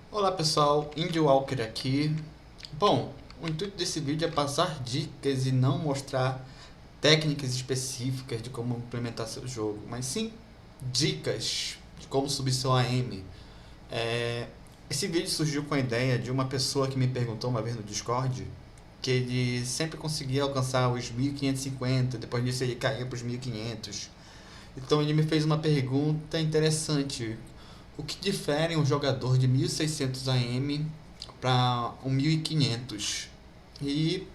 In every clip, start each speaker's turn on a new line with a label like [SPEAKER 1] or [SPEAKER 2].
[SPEAKER 1] Olá pessoal, Indy Walker aqui. Bom, o intuito desse vídeo é passar dicas e não mostrar técnicas específicas de como implementar seu jogo, mas sim dicas de como subir seu AM. Esse vídeo surgiu com a ideia de uma pessoa que me perguntou uma vez no Discord que ele sempre conseguia alcançar os 1550, depois disso ele caía para os 1500. Então ele me fez uma pergunta interessante. O que difere um jogador de 1600 AM para um 1500? E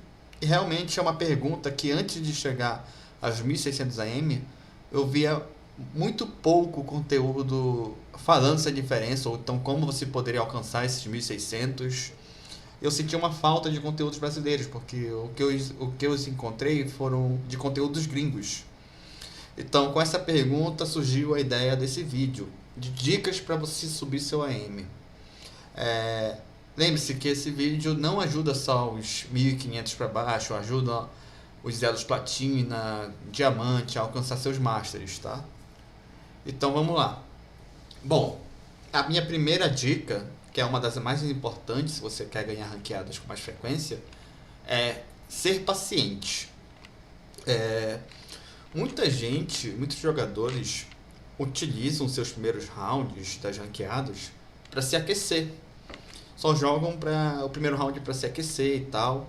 [SPEAKER 1] realmente é uma pergunta que antes de chegar aos 1600 AM eu via muito pouco conteúdo falando essa diferença, ou então como você poderia alcançar esses 1600. Eu senti uma falta de conteúdos brasileiros, porque o que eu encontrei foram de conteúdos gringos. Então, com essa pergunta surgiu a ideia desse vídeo, de dicas para você subir seu AM. É, Lembre-se que esse vídeo não ajuda só os 1500 para baixo, ajuda os elos platina, diamante a alcançar seus masters, tá? Então vamos lá. Bom, a minha primeira dica, que é uma das mais importantes se você quer ganhar ranqueadas com mais frequência, é ser paciente. É, Muita gente, muitos jogadores utilizam seus primeiros rounds das ranqueadas para se aquecer. Só jogam o primeiro round para se aquecer e tal.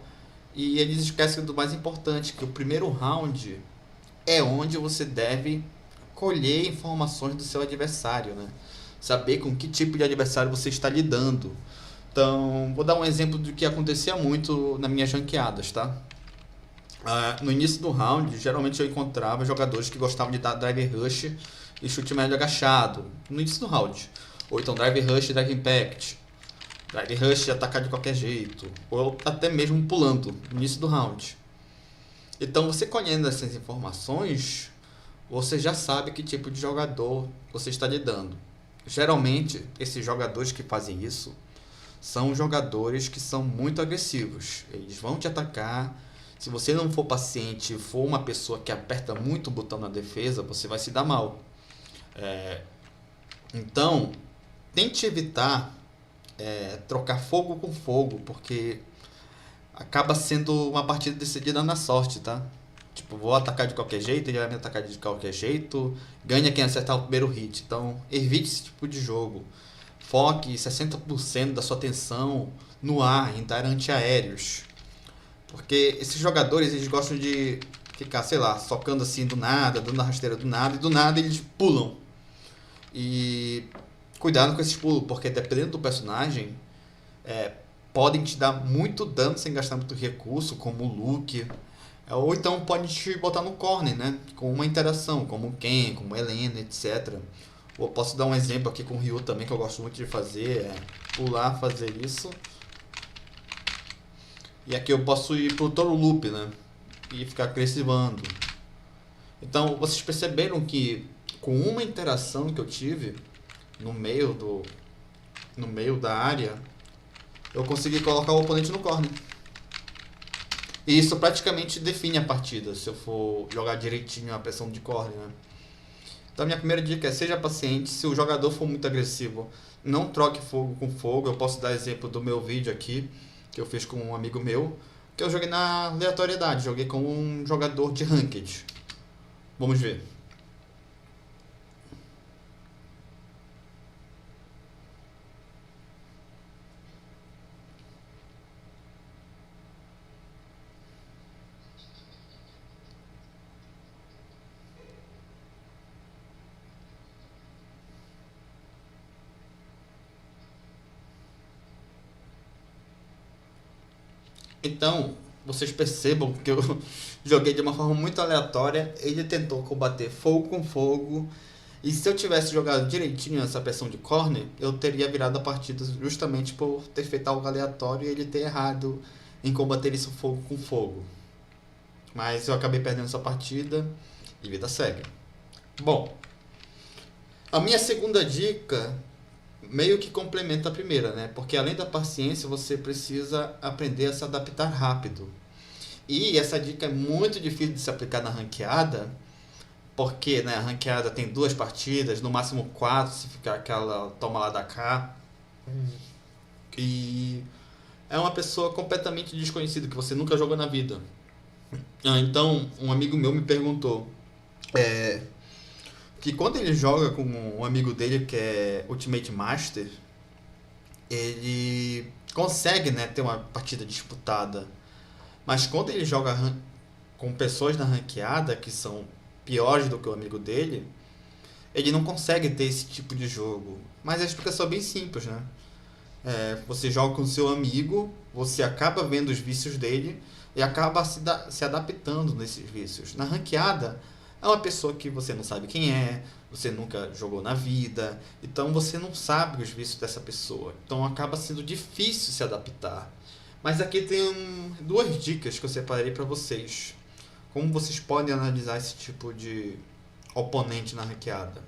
[SPEAKER 1] E eles esquecem do mais importante, que o primeiro round é onde você deve colher informações do seu adversário, né? Saber com que tipo de adversário você está lidando. Então, vou dar um exemplo do que acontecia muito nas minhas ranqueadas, tá? No início do round, geralmente eu encontrava jogadores que gostavam de dar drive rush e chute médio agachado. No início do round. Ou então drive rush e drive impact. Drive rush e atacar de qualquer jeito. Ou até mesmo pulando no início do round. Então você colhendo essas informações, você já sabe que tipo de jogador você está lidando. Geralmente, esses jogadores que fazem isso são jogadores que são muito agressivos. Eles vão te atacar. Se você não for paciente e for uma pessoa que aperta muito o botão na defesa, você vai se dar mal. Então, tente evitar trocar fogo com fogo, porque acaba sendo uma partida decidida na sorte, tá? Tipo, vou atacar de qualquer jeito, ele vai me atacar de qualquer jeito, ganha quem acertar o primeiro hit. Então, evite esse tipo de jogo. Foque 60% da sua atenção no ar, em dar antiaéreos. Porque esses jogadores, eles gostam de ficar, sei lá, socando assim do nada, dando a rasteira do nada, e do nada eles pulam. E cuidado com esses pulos, porque dependendo do personagem, é, podem te dar muito dano sem gastar muito recurso, como o Luke. Ou então pode te botar no corner, né? Com uma interação, como o Ken, como a Helena, etc. Ou posso dar um exemplo aqui com o Ryu também, que eu gosto muito de fazer, é pular, fazer isso. E aqui eu posso ir pro Toro Loop, né? E ficar agressivando. Então, vocês perceberam que com uma interação que eu tive no meio do no meio da área, eu consegui colocar o oponente no corner. E isso praticamente define a partida, se eu for jogar direitinho a pressão de corner, né? Então, minha primeira dica é seja paciente. Se o jogador for muito agressivo, não troque fogo com fogo. Eu posso dar exemplo do meu vídeo aqui, que eu fiz com um amigo meu, que eu joguei na aleatoriedade, joguei com um jogador de ranked. Vamos ver. Então, vocês percebam que eu joguei de uma forma muito aleatória. Ele tentou combater fogo com fogo. E se eu tivesse jogado direitinho essa pressão de corner, eu teria virado a partida justamente por ter feito algo aleatório e ele ter errado em combater isso fogo com fogo. Mas eu acabei perdendo essa partida e vida segue. Bom, a minha segunda dica meio que complementa a primeira, né? Porque além da paciência, você precisa aprender a se adaptar rápido. E essa dica é muito difícil de se aplicar na ranqueada, porque né, a ranqueada tem duas partidas, no máximo quatro, se ficar aquela toma lá da cá. E é uma pessoa completamente desconhecida, que você nunca jogou na vida. Então, um amigo meu me perguntou que quando ele joga com um amigo dele que é Ultimate Master, ele consegue, né, ter uma partida disputada. Mas quando ele joga com pessoas na ranqueada que são piores do que o amigo dele, ele não consegue ter esse tipo de jogo. Mas a explicação é bem simples, né? Você joga com seu amigo, você acaba vendo os vícios dele e acaba se adaptando nesses vícios. Na ranqueada, é uma pessoa que você não sabe quem é, você nunca jogou na vida, então você não sabe os vícios dessa pessoa. Então acaba sendo difícil se adaptar. Mas aqui tem duas dicas que eu separei para vocês. Como vocês podem analisar esse tipo de oponente na ranqueada.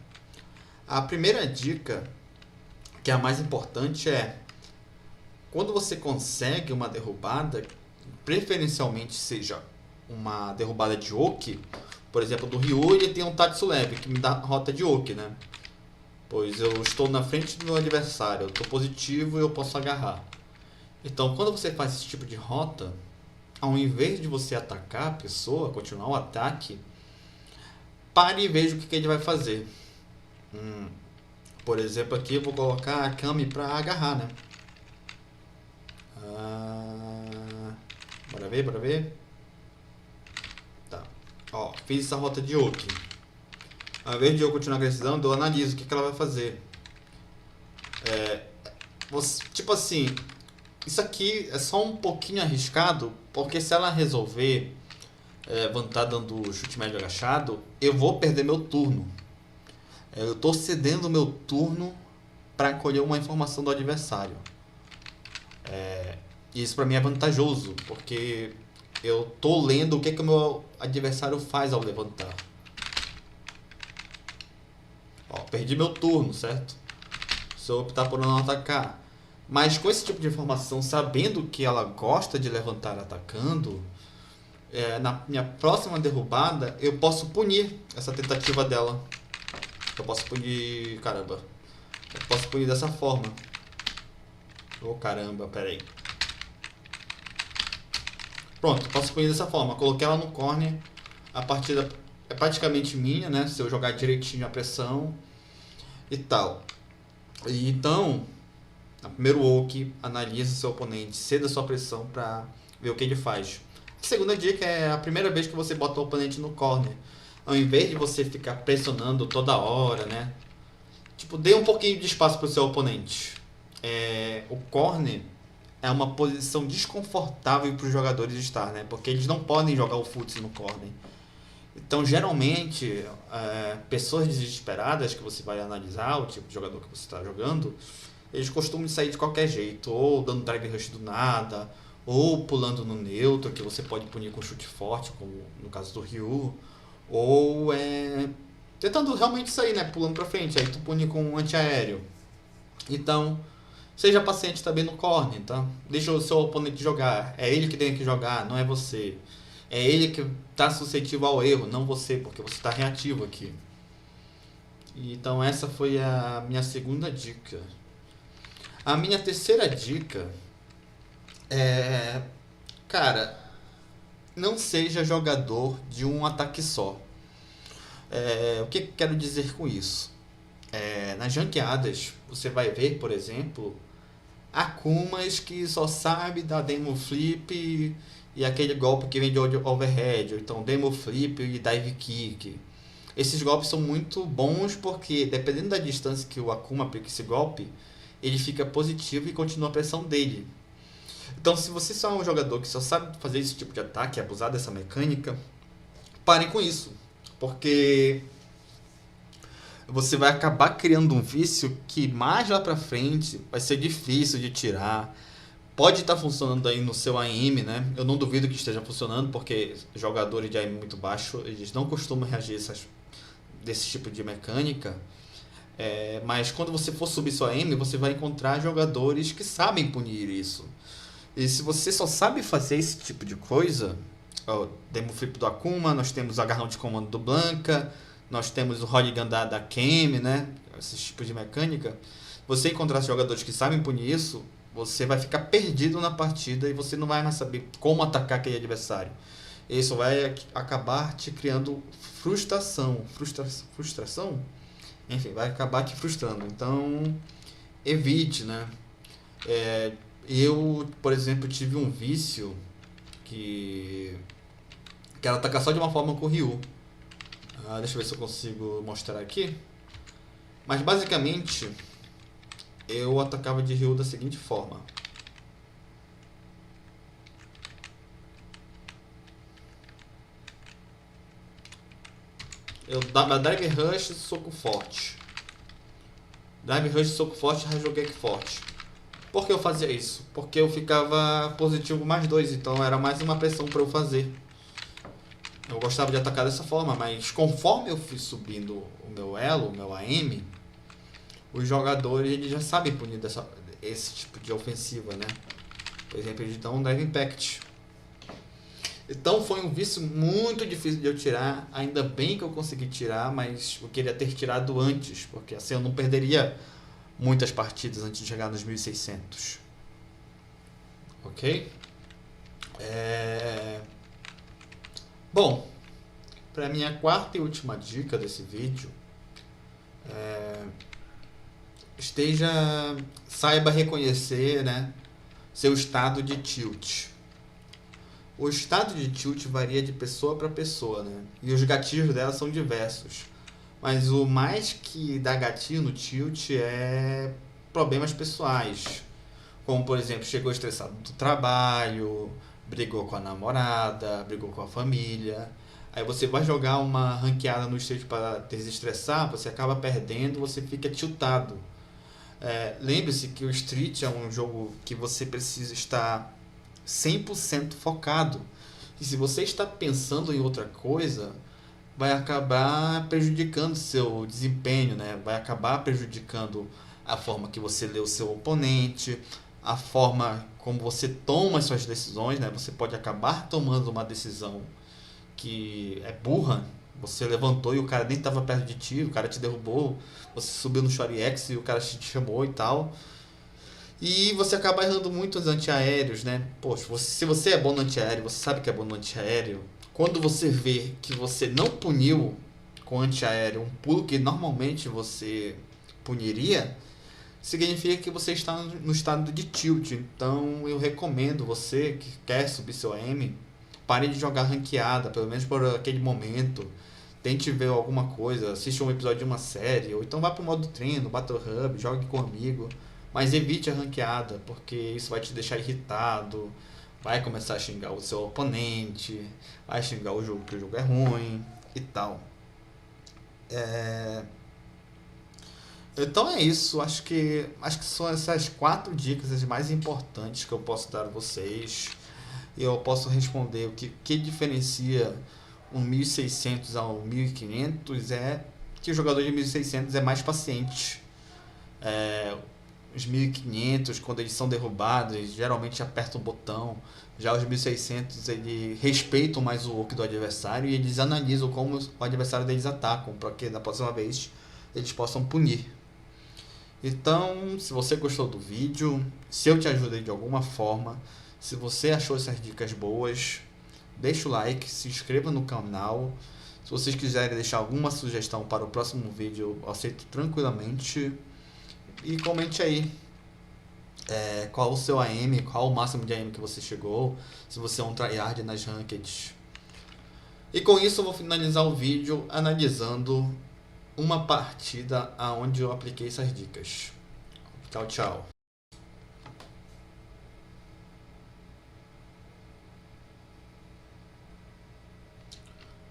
[SPEAKER 1] A primeira dica, que é a mais importante, é quando você consegue uma derrubada, preferencialmente seja uma derrubada de Oki, por exemplo, do Ryu, ele tem um Tatsu leve, que me dá rota de Oki, né? Pois eu estou na frente do meu adversário, eu estou positivo e eu posso agarrar. Então, quando você faz esse tipo de rota, ao invés de você atacar a pessoa, continuar o ataque, pare e veja o que ele vai fazer. Por exemplo, aqui eu vou colocar a Kami para agarrar, né? Bora ver, bora ver. Tá. Ó, fiz essa rota de Oki. Ao invés de eu continuar precisando, eu analiso o que ela vai fazer. Tipo assim, isso aqui é só um pouquinho arriscado, porque se ela resolver tá dando chute médio agachado, eu vou perder meu turno. Eu estou cedendo meu turno para colher uma informação do adversário. Isso para mim é vantajoso, porque eu tô lendo o que o meu adversário faz ao levantar. Ó, perdi meu turno, certo? Se eu optar por não atacar. Mas com esse tipo de informação, sabendo que ela gosta de levantar atacando, na minha próxima derrubada, eu posso punir essa tentativa dela. Eu posso punir... Caramba. Eu posso punir dessa forma. Caramba, peraí. Pronto, posso punir dessa forma. Coloquei ela no corner. A partida é praticamente minha, né? Se eu jogar direitinho a pressão e tal. E então, no primeiro Oki, analise seu oponente, ceda sua pressão para ver o que ele faz. A segunda dica é a primeira vez que você bota o oponente no corner. Ao invés de você ficar pressionando toda hora, né? Tipo, dê um pouquinho de espaço para o seu oponente. O corner é uma posição desconfortável para os jogadores estar, né? Porque eles não podem jogar o futsal no corner. Então, geralmente, pessoas desesperadas que você vai analisar, o tipo de jogador que você está jogando, eles costumam sair de qualquer jeito, ou dando drag rush do nada, ou pulando no neutro, que você pode punir com chute forte, como no caso do Ryu, ou tentando realmente sair, né? Pulando pra frente, aí tu pune com um antiaéreo. Então, seja paciente também no corner, tá? Deixa o seu oponente jogar. É ele que tem que jogar, não é você. É ele que está suscetível ao erro, não você, porque você está reativo aqui. Então essa foi a minha segunda dica. A minha terceira dica é... Cara, não seja jogador de um ataque só. O que quero dizer com isso? Nas ranqueadas, você vai ver, por exemplo, Akumas que só sabe dar demo flip e aquele golpe que vem de overhead, ou então demo flip e dive kick. Esses golpes são muito bons porque, dependendo da distância que o Akuma aplica esse golpe, ele fica positivo e continua a pressão dele. Então, se você só é um jogador que só sabe fazer esse tipo de ataque, abusar dessa mecânica, parem com isso, porque você vai acabar criando um vício que mais lá pra frente vai ser difícil de tirar. Pode estar funcionando aí no seu AM, né? Eu não duvido que esteja funcionando, porque jogadores de AM muito baixo, eles não costumam reagir desse tipo de mecânica. Mas quando você for subir sua AM, você vai encontrar jogadores que sabem punir isso. E se você só sabe fazer esse tipo de coisa, demo flip do Akuma, nós temos o agarrão de comando do Blanca, nós temos o Holigan da Kemi, né? Esses tipos de mecânica. Você encontrar jogadores que sabem punir isso, você vai ficar perdido na partida e você não vai mais saber como atacar aquele adversário. Isso vai acabar te criando frustração? Enfim, vai acabar te frustrando. Então, evite, né? Eu, por exemplo, tive um vício que era atacar só de uma forma com o Ryu. Deixa eu ver se eu consigo mostrar aqui. Mas basicamente, eu atacava de Ryu da seguinte forma. Eu dava Drive Rush, soco forte. Drive Rush, soco forte, Rajogeki forte. Por que eu fazia isso? Porque eu ficava positivo mais 2, então era mais uma pressão para eu fazer. Eu gostava de atacar dessa forma, mas conforme eu fui subindo o meu elo, o meu AM, os jogadores eles já sabem punir esse tipo de ofensiva, né? Por exemplo, eles dão um Drive Impact. Então foi um vício muito difícil de eu tirar. Ainda bem que eu consegui tirar, mas eu queria ter tirado antes, porque assim eu não perderia muitas partidas antes de chegar nos 1600. Ok? Bom, para minha quarta e última dica desse vídeo, saiba reconhecer, né, seu estado de tilt. O estado de tilt varia de pessoa para pessoa, né? E os gatilhos dela são diversos. Mas o mais que dá gatilho no tilt é problemas pessoais. Como, por exemplo, chegou estressado do trabalho, brigou com a namorada, brigou com a família. Aí você vai jogar uma ranqueada no Street para desestressar, você acaba perdendo, você fica tiltado. Lembre-se que o Street é um jogo que você precisa estar 100% focado. E se você está pensando em outra coisa, vai acabar prejudicando seu desempenho, né? Vai acabar prejudicando a forma que você lê o seu oponente, a forma como você toma as suas decisões, né? Você pode acabar tomando uma decisão que é burra. Você levantou e o cara nem estava perto de ti, o cara te derrubou, você subiu no Shoryuken e o cara te chamou e tal. E você acaba errando muitos antiaéreos, né? Poxa, se você é bom no antiaéreo, você sabe que é bom no antiaéreo. Quando você vê que você não puniu com antiaéreo um pulo que normalmente você puniria, significa que você está no estado de tilt. Então eu recomendo você que quer subir seu AM, pare de jogar ranqueada, pelo menos por aquele momento. Tente ver alguma coisa, assiste um episódio de uma série, ou então vá para o modo treino, Battle Hub, jogue com um amigo. Mas evite a ranqueada, porque isso vai te deixar irritado, vai começar a xingar o seu oponente, vai xingar o jogo que o jogo é ruim e tal. Então é isso, acho que são essas 4 dicas as mais importantes que eu posso dar a vocês. E eu posso responder o que diferencia um 1600 ao 1500 é que o jogador de 1600 é mais paciente. Os 1500, quando eles são derrubados, eles geralmente apertam o botão. Já os 1600, eles respeitam mais o work do adversário e eles analisam como o adversário deles atacam, para que da próxima vez eles possam punir. Então, se você gostou do vídeo, se eu te ajudei de alguma forma, se você achou essas dicas boas, deixa o like, se inscreva no canal. Se vocês quiserem deixar alguma sugestão para o próximo vídeo, eu aceito tranquilamente. E comente aí qual o seu AM, qual o máximo de AM que você chegou, se você é um tryhard nas rankeds. E com isso eu vou finalizar o vídeo analisando uma partida onde eu apliquei essas dicas. Tchau, tchau.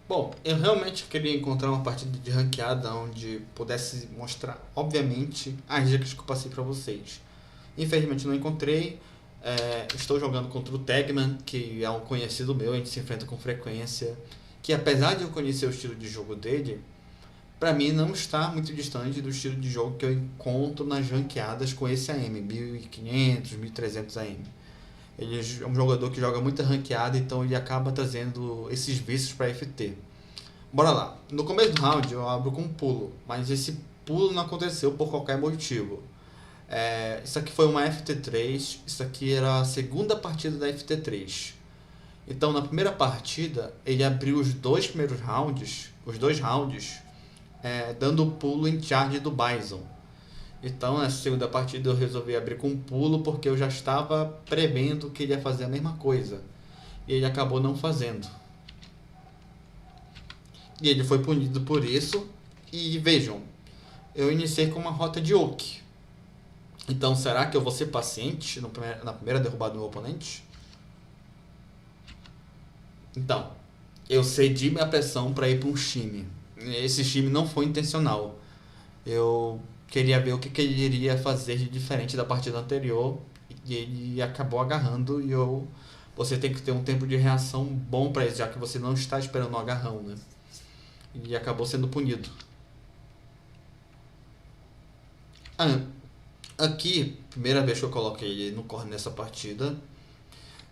[SPEAKER 1] Bom, eu realmente queria encontrar uma partida de ranqueada onde pudesse mostrar, obviamente, as dicas que eu passei para vocês. Infelizmente não encontrei. Estou jogando contra o Tegman, que é um conhecido meu, a gente se enfrenta com frequência. Que apesar de eu conhecer o estilo de jogo dele, para mim não está muito distante do estilo de jogo que eu encontro nas ranqueadas com esse AM, 1500, 1300 AM. Ele é um jogador que joga muita ranqueada, então ele acaba trazendo esses vícios para FT. Bora lá. No começo do round eu abro com um pulo, mas esse pulo não aconteceu por qualquer motivo. Isso aqui foi uma FT3, isso aqui era a segunda partida da FT3. Então na primeira partida ele abriu os dois primeiros rounds, os dois rounds, dando o pulo em charge do Bison. Então nessa segunda partida eu resolvi abrir com um pulo porque eu já estava prevendo que ele ia fazer a mesma coisa. E ele acabou não fazendo. E ele foi punido por isso. E vejam, eu iniciei com uma rota de Oak. Então será que eu vou ser paciente na primeira derrubada do meu oponente? Então, eu cedi minha pressão para ir para um time. Esse time não foi intencional. Eu queria ver o que ele iria fazer de diferente da partida anterior. E ele acabou agarrando e você tem que ter um tempo de reação bom para isso, já que você não está esperando um agarrão, né? E acabou sendo punido. Aqui, primeira vez que eu coloquei ele no corner nessa partida.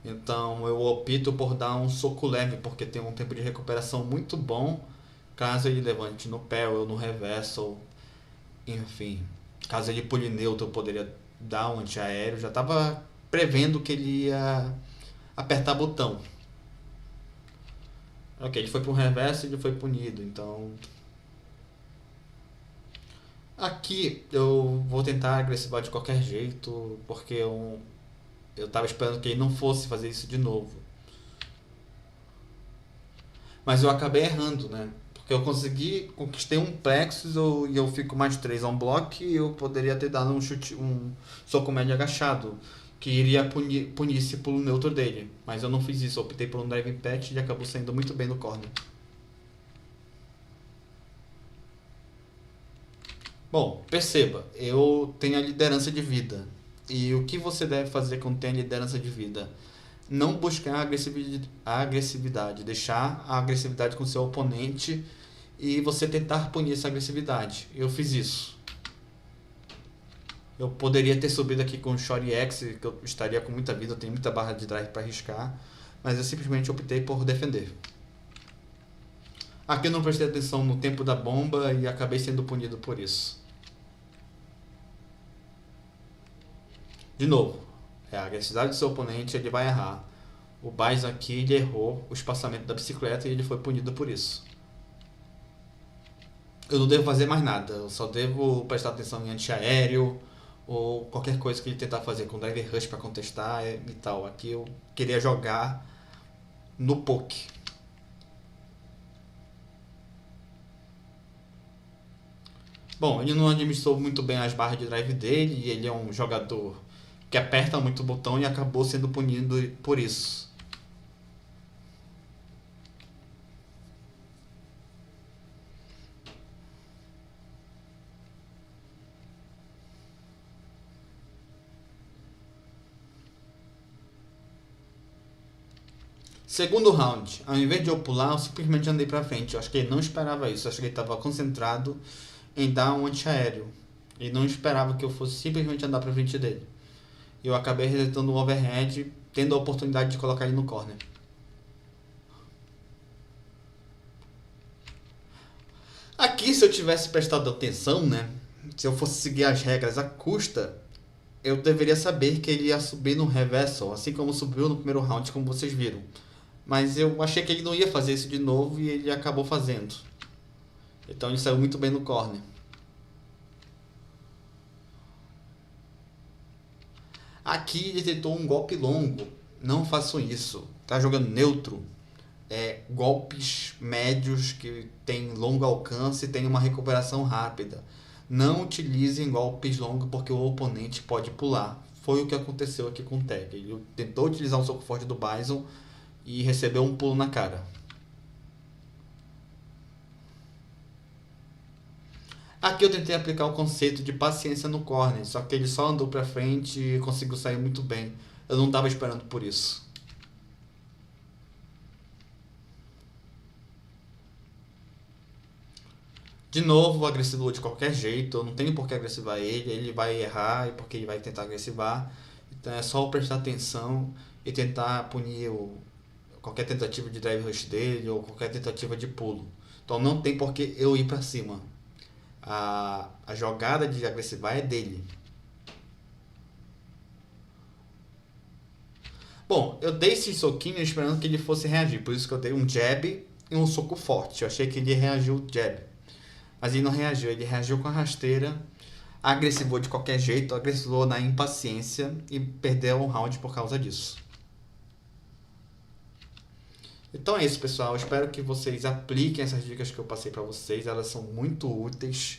[SPEAKER 1] Então eu opto por dar um soco leve, porque tem um tempo de recuperação muito bom. Caso ele levante no pé ou no reverso, enfim. Caso ele pule neutro, eu poderia dar um antiaéreo. Já estava prevendo que ele ia apertar botão. Ok, ele foi para o reverso e ele foi punido, então... Aqui eu vou tentar agressivar de qualquer jeito, porque eu tava esperando que ele não fosse fazer isso de novo. Mas eu acabei errando, né? Porque eu conquistei um plexus e eu fico mais 3 on block e eu poderia ter dado um soco médio agachado, que iria punir esse pulo neutro dele. Mas eu não fiz isso, eu optei por um driving patch e acabou saindo muito bem no corner. Bom, perceba, eu tenho a liderança de vida. E o que você deve fazer quando tem a liderança de vida? Não buscar a agressividade, deixar a agressividade com seu oponente e você tentar punir essa agressividade. Eu fiz isso. Eu poderia ter subido aqui com o Shorty X, que eu estaria com muita vida, eu tenho muita barra de drive para arriscar, mas eu simplesmente optei por defender. Aqui eu não prestei atenção no tempo da bomba e acabei sendo punido por isso. De novo, a agressividade do seu oponente, ele vai errar. O Bison aqui, ele errou o espaçamento da bicicleta e ele foi punido por isso. Eu não devo fazer mais nada, eu só devo prestar atenção em antiaéreo ou qualquer coisa que ele tentar fazer com driver rush para contestar e tal. Aqui eu queria jogar no poke. Bom, ele não administrou muito bem as barras de drive dele e ele é um jogador que aperta muito o botão e acabou sendo punido por isso. Segundo round, ao invés de eu pular, eu simplesmente andei pra frente. Eu acho que ele não esperava isso, eu acho que ele estava concentrado em dar um antiaéreo. Ele não esperava que eu fosse simplesmente andar pra frente dele. Eu acabei resetando o overhead, tendo a oportunidade de colocar ele no corner. Aqui, se eu tivesse prestado atenção, né? Se eu fosse seguir as regras à custa, eu deveria saber que ele ia subir no reversal, assim como subiu no primeiro round, como vocês viram. Mas eu achei que ele não ia fazer isso de novo e ele acabou fazendo. Então ele saiu muito bem no corner. Aqui ele tentou um golpe longo. Não façam isso. Tá jogando neutro. Golpes médios que tem longo alcance e tem uma recuperação rápida. Não utilizem golpes longos porque o oponente pode pular. Foi o que aconteceu aqui com o Tag. Ele tentou utilizar o soco forte do Bison e recebeu um pulo na cara. Aqui eu tentei aplicar o conceito de paciência no corner, só que ele só andou pra frente e conseguiu sair muito bem. Eu não estava esperando por isso. De novo, agressivou de qualquer jeito, eu não tenho por que agressivar ele vai errar e porque ele vai tentar agressivar. Então é só eu prestar atenção e tentar punir qualquer tentativa de drive rush dele ou qualquer tentativa de pulo. Então não tem por que eu ir pra cima. A jogada de agressivar é dele. Bom, eu dei esse soquinho esperando que ele fosse reagir, por isso que eu dei um jab e um soco forte. Eu achei que ele reagiu o jab, mas ele não reagiu, ele reagiu com a rasteira, agressivou de qualquer jeito, agressivou na impaciência e perdeu um round por causa disso. Então é isso, pessoal. Eu espero que vocês apliquem essas dicas que eu passei para vocês, elas são muito úteis.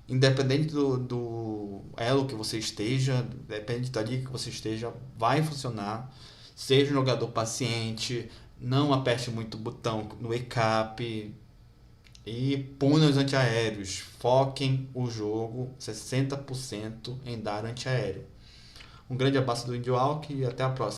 [SPEAKER 1] Independente do elo que você esteja, depende da liga que você esteja, vai funcionar. Seja um jogador paciente, não aperte muito o botão no E-cap e puna os antiaéreos. Foquem o jogo 60% em dar antiaéreo. Um grande abraço do Indio Alck e até a próxima.